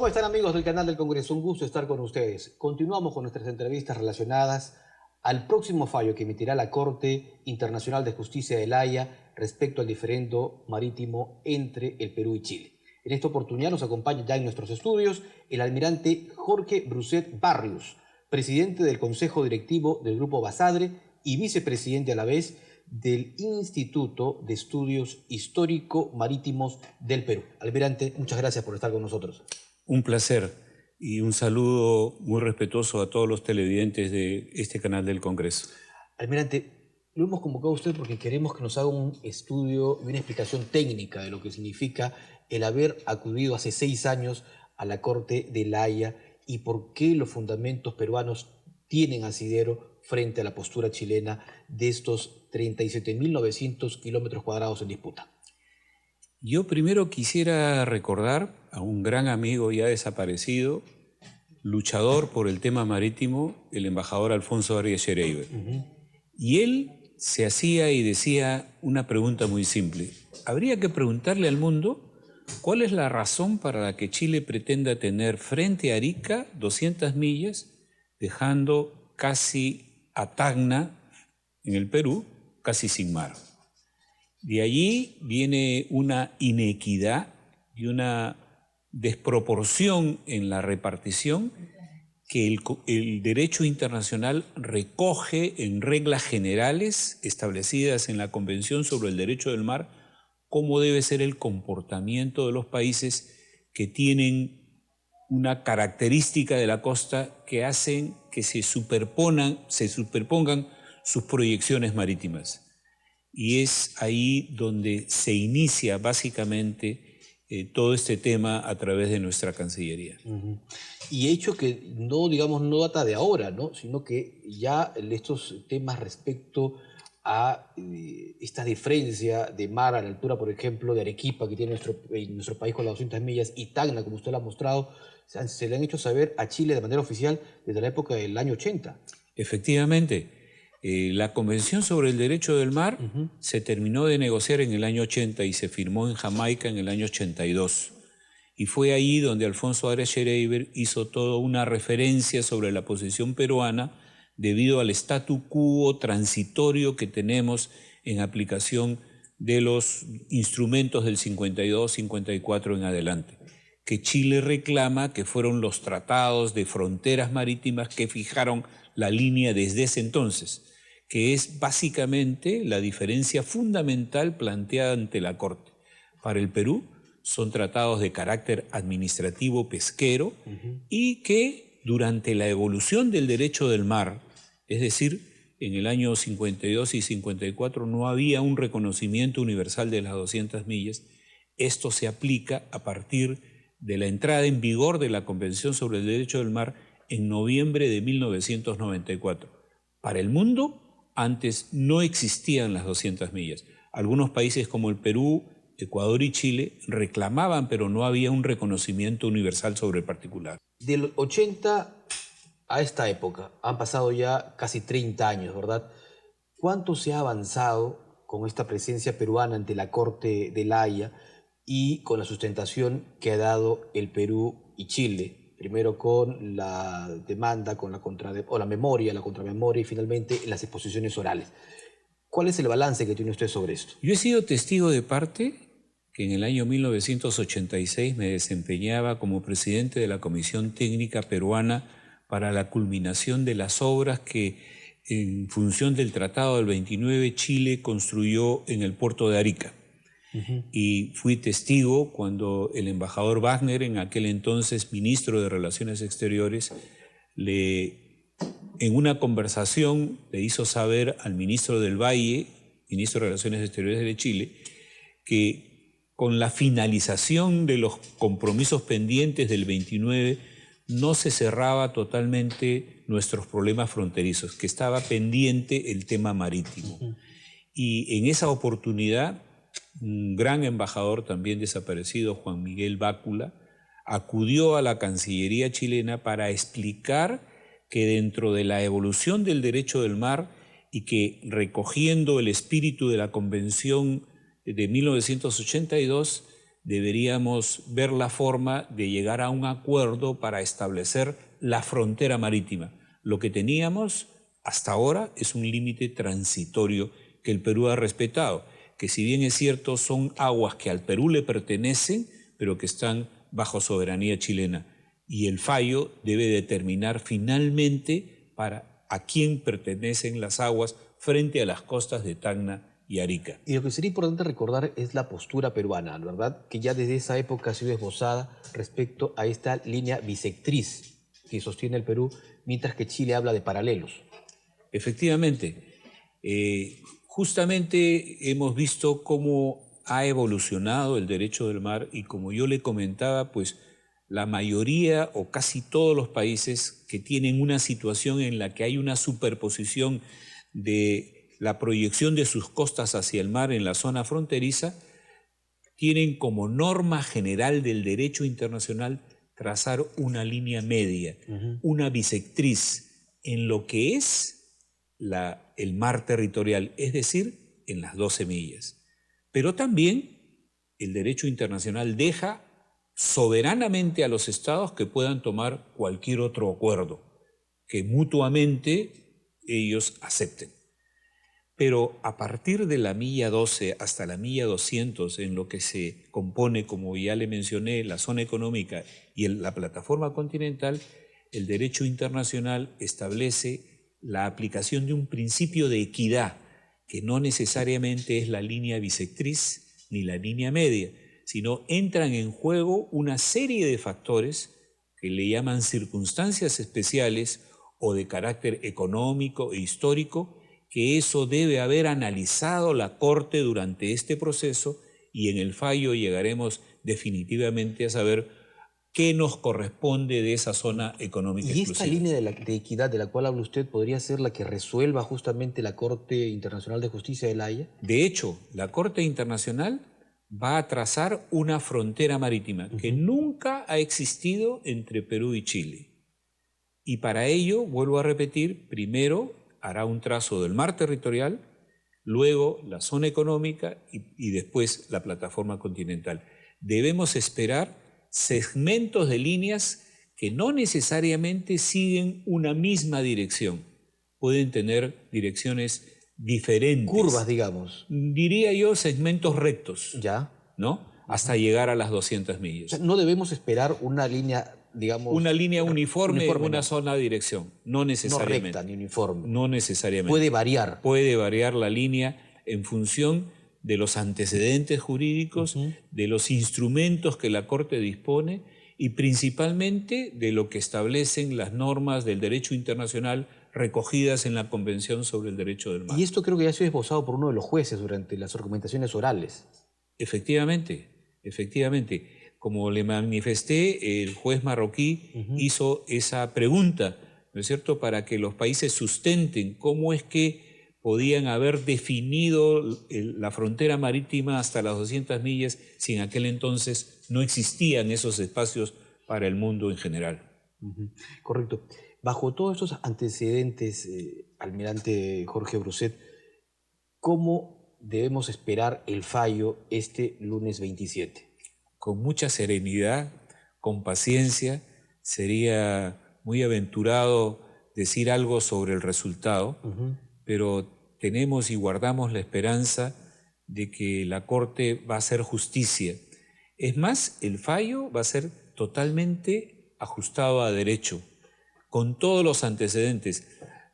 ¿Cómo están, amigos del canal del Congreso? Un gusto estar con ustedes. Continuamos con nuestras entrevistas relacionadas al próximo fallo que emitirá la Corte Internacional de Justicia de La Haya respecto al diferendo marítimo entre el Perú y Chile. En esta oportunidad nos acompaña ya en nuestros estudios el almirante Jorge Bruset Barrios, presidente del Consejo Directivo del Grupo Basadre y vicepresidente a la vez del Instituto de Estudios Histórico-Marítimos del Perú. Almirante, muchas gracias por estar con nosotros. Un placer y un saludo muy respetuoso a todos los televidentes de este canal del Congreso. Almirante, lo hemos convocado a usted porque queremos que nos haga un estudio y una explicación técnica de lo que significa el haber acudido hace 6 años a la Corte de La Haya y por qué los fundamentos peruanos tienen asidero frente a la postura chilena de estos 37.900 kilómetros cuadrados en disputa. Yo primero quisiera recordar a un gran amigo ya desaparecido, luchador por el tema marítimo, el embajador Alfonso Arias Schereiber. Y él se hacía y decía una pregunta muy simple. Habría que preguntarle al mundo cuál es la razón para la que Chile pretenda tener frente a Arica 200 millas, dejando casi a Tacna, en el Perú, casi sin mar. De allí viene una inequidad y una desproporción en la repartición que el derecho internacional recoge en reglas generales establecidas en la Convención sobre el Derecho del Mar cómo debe ser el comportamiento de los países que tienen una característica de la costa que hacen que se superpongan sus proyecciones marítimas. Y es ahí donde se inicia básicamente todo este tema a través de nuestra Cancillería. Y hecho que no, digamos, no data de ahora, ¿no? Sino que ya estos temas respecto a esta diferencia de mar a la altura, por ejemplo, de Arequipa, que tiene nuestro país con las 200 millas, y Tacna, como usted lo ha mostrado, se le han hecho saber a Chile de manera oficial desde la época del año 80. Efectivamente. La Convención sobre el Derecho del Mar se terminó de negociar en el año 80 y se firmó en Jamaica en el año 82. Y fue ahí donde Alfonso Arias Schereiber hizo toda una referencia sobre la posición peruana debido al statu quo transitorio que tenemos en aplicación de los instrumentos del 52-54 en adelante, que Chile reclama que fueron los tratados de fronteras marítimas que fijaron la línea desde ese entonces, que es básicamente la diferencia fundamental planteada ante la Corte. Para el Perú son tratados de carácter administrativo pesquero y que durante la evolución del derecho del mar, es decir, en el año 52 y 54 no había un reconocimiento universal de las 200 millas, esto se aplica a partir de la entrada en vigor de la Convención sobre el Derecho del Mar en noviembre de 1994. Para el mundo, antes no existían las 200 millas. Algunos países como el Perú, Ecuador y Chile reclamaban, pero no había un reconocimiento universal sobre el particular. Del 80 a esta época han pasado ya casi 30 años, ¿verdad? ¿Cuánto se ha avanzado con esta presencia peruana ante la Corte de La Haya y con la sustentación que ha dado el Perú y Chile? Primero con la demanda, con la memoria, la contramemoria y finalmente las exposiciones orales. ¿Cuál es el balance que tiene usted sobre esto? Yo he sido testigo de parte que en el año 1986 me desempeñaba como presidente de la Comisión Técnica Peruana para la culminación de las obras que, en función del Tratado del 29, Chile construyó en el puerto de Arica. Y fui testigo cuando el embajador Wagner, en aquel entonces ministro de Relaciones Exteriores, en una conversación le hizo saber al ministro del Valle, ministro de Relaciones Exteriores de Chile, que con la finalización de los compromisos pendientes del 29 no se cerraba totalmente nuestros problemas fronterizos, que estaba pendiente el tema marítimo. Y en esa oportunidad, un gran embajador también desaparecido, Juan Miguel Bácula, acudió a la Cancillería chilena para explicar que dentro de la evolución del derecho del mar y que recogiendo el espíritu de la Convención de 1982, deberíamos ver la forma de llegar a un acuerdo para establecer la frontera marítima. Lo que teníamos hasta ahora es un límite transitorio que el Perú ha respetado, que si bien es cierto son aguas que al Perú le pertenecen, pero que están bajo soberanía chilena. Y el fallo debe determinar finalmente a quién pertenecen las aguas frente a las costas de Tacna y Arica. Y lo que sería importante recordar es la postura peruana, ¿verdad? Que ya desde esa época ha sido esbozada respecto a esta línea bisectriz que sostiene el Perú, mientras que Chile habla de paralelos. Efectivamente, justamente hemos visto cómo ha evolucionado el derecho del mar y como yo le comentaba, pues la mayoría o casi todos los países que tienen una situación en la que hay una superposición de la proyección de sus costas hacia el mar en la zona fronteriza, tienen como norma general del derecho internacional trazar una línea media, una bisectriz en lo que es el mar territorial, es decir, en las 12 millas. Pero también el derecho internacional deja soberanamente a los estados que puedan tomar cualquier otro acuerdo, que mutuamente ellos acepten. Pero a partir de la milla 12 hasta la milla 200, en lo que se compone, como ya le mencioné, la zona económica y la plataforma continental, el derecho internacional establece la aplicación de un principio de equidad, que no necesariamente es la línea bisectriz ni la línea media, sino entran en juego una serie de factores que le llaman circunstancias especiales o de carácter económico e histórico, que eso debe haber analizado la Corte durante este proceso y en el fallo llegaremos definitivamente a saber qué nos corresponde de esa zona económica exclusiva. ¿Y esta línea de equidad de la cual habla usted podría ser la que resuelva justamente la Corte Internacional de Justicia de La Haya? De hecho, la Corte Internacional va a trazar una frontera marítima que nunca ha existido entre Perú y Chile. Y para ello, vuelvo a repetir, primero hará un trazo del mar territorial, luego la zona económica y después la plataforma continental. Debemos esperar segmentos de líneas que no necesariamente siguen una misma dirección. Pueden tener direcciones diferentes. Curvas, digamos. Diría yo segmentos rectos. Ya. ¿No? Hasta llegar a las 200 millas. O sea, no debemos esperar una línea, digamos... Una línea uniforme en una sola dirección. No necesariamente. No recta ni uniforme. No necesariamente. Puede variar. Puede variar la línea en función de los antecedentes jurídicos, de los instrumentos que la Corte dispone y principalmente de lo que establecen las normas del derecho internacional recogidas en la Convención sobre el Derecho del Mar. Y esto creo que ya ha sido esbozado por uno de los jueces durante las argumentaciones orales. Efectivamente, efectivamente. Como le manifesté, el juez marroquí hizo esa pregunta, ¿no es cierto?, para que los países sustenten cómo es que podían haber definido la frontera marítima hasta las 200 millas si en aquel entonces no existían esos espacios para el mundo en general. Correcto. Bajo todos estos antecedentes, almirante Jorge Bruset, ¿cómo debemos esperar el fallo este lunes 27? Con mucha serenidad, con paciencia. Sería muy aventurado decir algo sobre el resultado, pero tenemos y guardamos la esperanza de que la Corte va a hacer justicia. Es más, el fallo va a ser totalmente ajustado a derecho, con todos los antecedentes.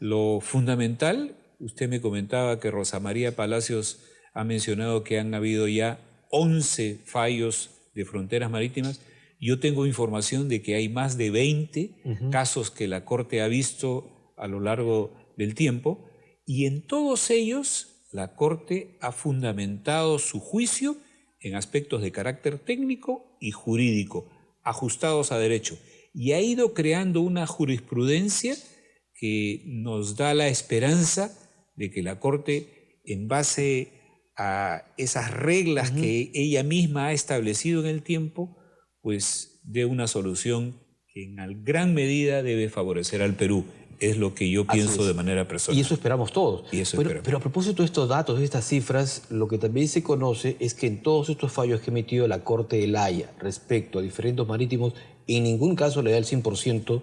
Lo fundamental, usted me comentaba que Rosa María Palacios ha mencionado que han habido ya 11 fallos de fronteras marítimas. Yo tengo información de que hay más de 20 casos que la Corte ha visto a lo largo del tiempo y en todos ellos la Corte ha fundamentado su juicio en aspectos de carácter técnico y jurídico, ajustados a derecho, y ha ido creando una jurisprudencia que nos da la esperanza de que la Corte, en base a esas reglas que ella misma ha establecido en el tiempo, pues dé una solución que en gran medida debe favorecer al Perú, Es lo que yo pienso de manera personal. Y eso esperamos todos. Pero a propósito de estos datos, de estas cifras, lo que también se conoce es que en todos estos fallos que ha emitido la Corte de La Haya respecto a diferendos marítimos, en ningún caso le da el 100%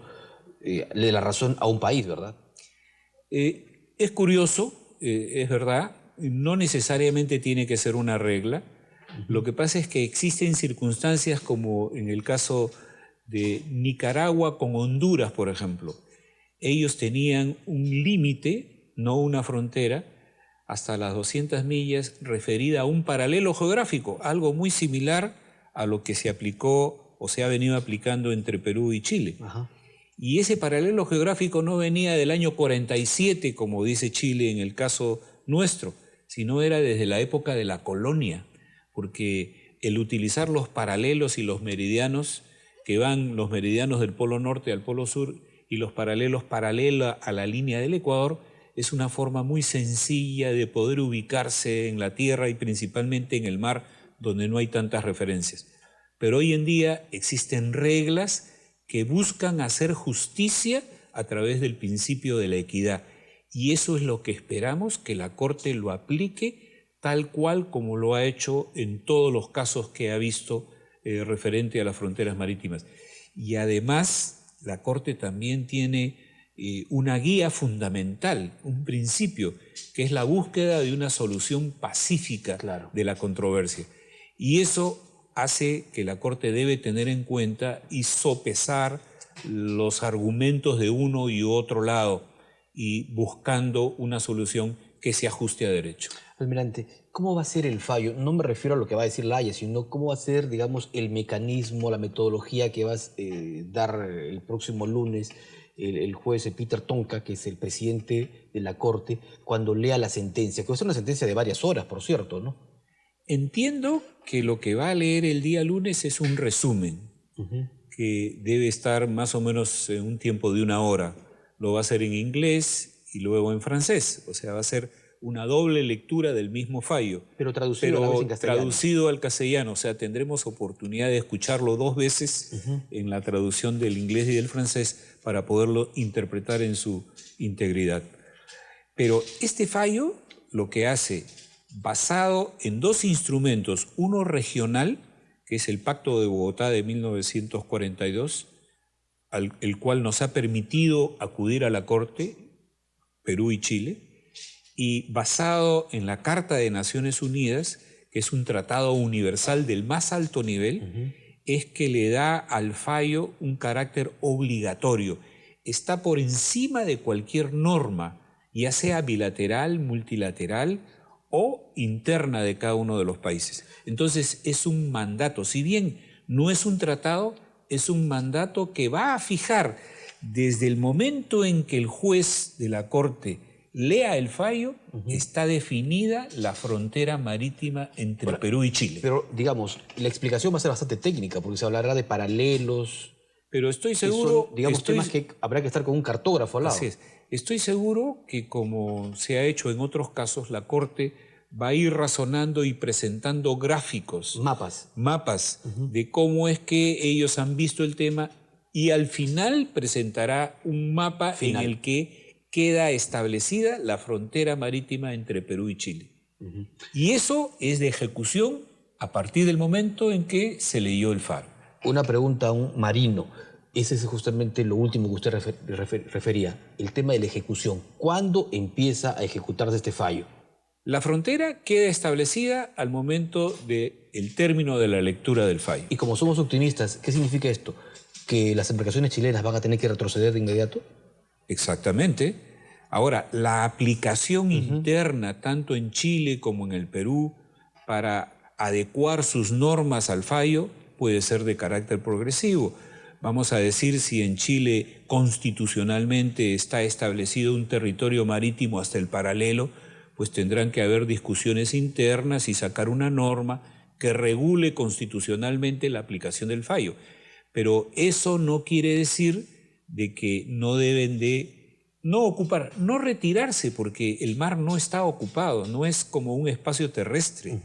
de la razón a un país, ¿verdad? Es curioso, es verdad, no necesariamente tiene que ser una regla. Lo que pasa es que existen circunstancias como en el caso de Nicaragua con Honduras, por ejemplo. Ellos tenían un límite, no una frontera, hasta las 200 millas referida a un paralelo geográfico, algo muy similar a lo que se aplicó o se ha venido aplicando entre Perú y Chile. Ajá. Y ese paralelo geográfico no venía del año 47, como dice Chile en el caso nuestro, sino era desde la época de la colonia, porque el utilizar los paralelos y los meridianos, que van los meridianos del polo norte al polo sur y los paralelos paralela a la línea del Ecuador, es una forma muy sencilla de poder ubicarse en la tierra y principalmente en el mar, donde no hay tantas referencias. Pero hoy en día existen reglas que buscan hacer justicia a través del principio de la equidad. Y eso es lo que esperamos que la Corte lo aplique tal cual como lo ha hecho en todos los casos que ha visto referente a las fronteras marítimas. Y además, la Corte también tiene una guía fundamental, un principio, que es la búsqueda de una solución pacífica de la controversia. Y eso hace que la Corte debe tener en cuenta y sopesar los argumentos de uno y otro lado y buscando una solución que se ajuste a derecho. Almirante, ¿cómo va a ser el fallo? No me refiero a lo que va a decir La Haya, sino cómo va a ser, digamos, el mecanismo, la metodología que va a dar el próximo lunes el juez Peter Tonka, que es el presidente de la Corte, cuando lea la sentencia, que va a ser una sentencia de varias horas, por cierto, ¿no? Entiendo que lo que va a leer el día lunes es un resumen, que debe estar más o menos en un tiempo de 1 hora. Lo va a hacer en inglés y luego en francés, o sea, va a ser una doble lectura del mismo fallo. Pero traducido a la vez en castellano. Traducido al castellano, o sea, tendremos oportunidad de escucharlo 2 veces en la traducción del inglés y del francés para poderlo interpretar en su integridad. Pero este fallo lo que hace, basado en 2 instrumentos, uno regional, que es el Pacto de Bogotá de 1942, el cual nos ha permitido acudir a la Corte, Perú y Chile, y basado en la Carta de Naciones Unidas, que es un tratado universal del más alto nivel, es que le da al fallo un carácter obligatorio. Está por encima de cualquier norma, ya sea bilateral, multilateral o interna de cada uno de los países. Entonces es un mandato, si bien no es un tratado, es un mandato que va a fijar desde el momento en que el juez de la Corte lea el fallo, está definida la frontera marítima entre Perú y Chile. Pero, digamos, la explicación va a ser bastante técnica, porque se hablará de paralelos. Pero estoy seguro... Son, digamos, temas que habrá que estar con un cartógrafo al lado. Así es. Estoy seguro que, como se ha hecho en otros casos, la Corte va a ir razonando y presentando gráficos. Mapas de cómo es que ellos han visto el tema, y al final presentará un mapa en el que queda establecida la frontera marítima entre Perú y Chile. Y eso es de ejecución a partir del momento en que se leyó el fallo. Una pregunta a un marino. Ese es justamente lo último que usted refería, el tema de la ejecución. ¿Cuándo empieza a ejecutarse este fallo? La frontera queda establecida al momento del término de la lectura del fallo. Y como somos optimistas, ¿qué significa esto? ¿Que las embarcaciones chilenas van a tener que retroceder de inmediato? Exactamente. Ahora, la aplicación interna, tanto en Chile como en el Perú, para adecuar sus normas al fallo, puede ser de carácter progresivo. Vamos a decir, si en Chile constitucionalmente está establecido un territorio marítimo hasta el paralelo, pues tendrán que haber discusiones internas y sacar una norma que regule constitucionalmente la aplicación del fallo. Pero eso no quiere decir de que no deben de no ocupar, no retirarse, porque el mar no está ocupado, no es como un espacio terrestre.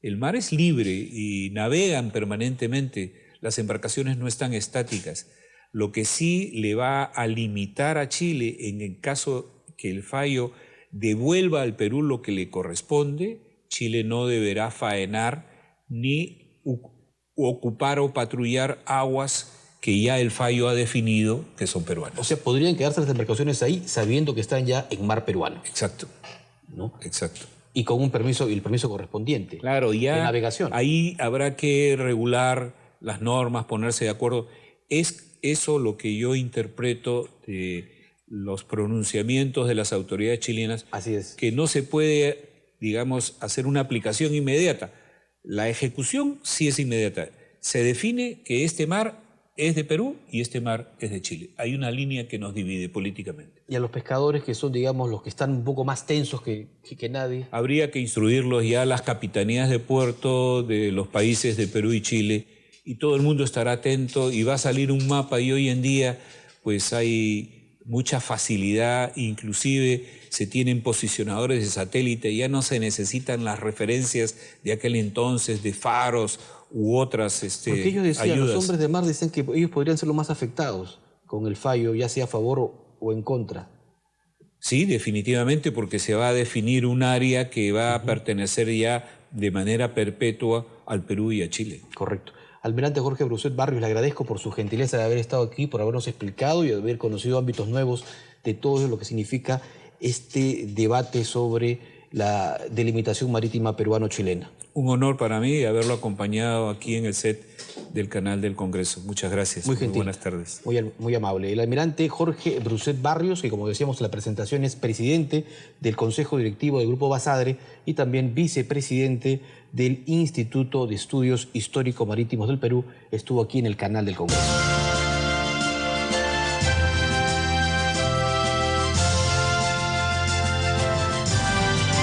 El mar es libre y navegan permanentemente, las embarcaciones no están estáticas. Lo que sí le va a limitar a Chile, en el caso que el fallo devuelva al Perú lo que le corresponde, Chile no deberá faenar ni ocupar o patrullar aguas que ya el fallo ha definido que son peruanas. O sea, podrían quedarse las embarcaciones ahí sabiendo que están ya en mar peruano. Exacto. ¿No? Exacto. Y con un permiso, y el permiso correspondiente. Claro, ya de navegación. Ahí habrá que regular las normas, ponerse de acuerdo. Es eso lo que yo interpreto de los pronunciamientos de las autoridades chilenas. Así es. Que no se puede, digamos, hacer una aplicación inmediata. La ejecución sí es inmediata. Se define que este mar es de Perú y este mar es de Chile. Hay una línea que nos divide políticamente. Y a los pescadores que son, digamos, los que están un poco más tensos que nadie. Habría que instruirlos ya a las capitanías de puerto de los países de Perú y Chile, y todo el mundo estará atento y va a salir un mapa, y hoy en día pues hay mucha facilidad, inclusive se tienen posicionadores de satélite, ya no se necesitan las referencias de aquel entonces de faros u otras Porque ellos decían, ayudas. Los hombres de mar decían que ellos podrían ser los más afectados con el fallo, ya sea a favor o en contra. Sí, definitivamente, porque se va a definir un área que va a pertenecer ya de manera perpetua al Perú y a Chile. Correcto. Almirante Jorge Bruset Barrios, le agradezco por su gentileza de haber estado aquí, por habernos explicado y de haber conocido ámbitos nuevos de todo lo que significa este debate sobre la delimitación marítima peruano-chilena. Un honor para mí haberlo acompañado aquí en el set del canal del Congreso. Muchas gracias. Muy gentil. Buenas tardes. Muy amable. El almirante Jorge Bruset Barrios, que como decíamos en la presentación es presidente del Consejo Directivo del Grupo Basadre y también vicepresidente del Instituto de Estudios Histórico-Marítimos del Perú, estuvo aquí en el canal del Congreso.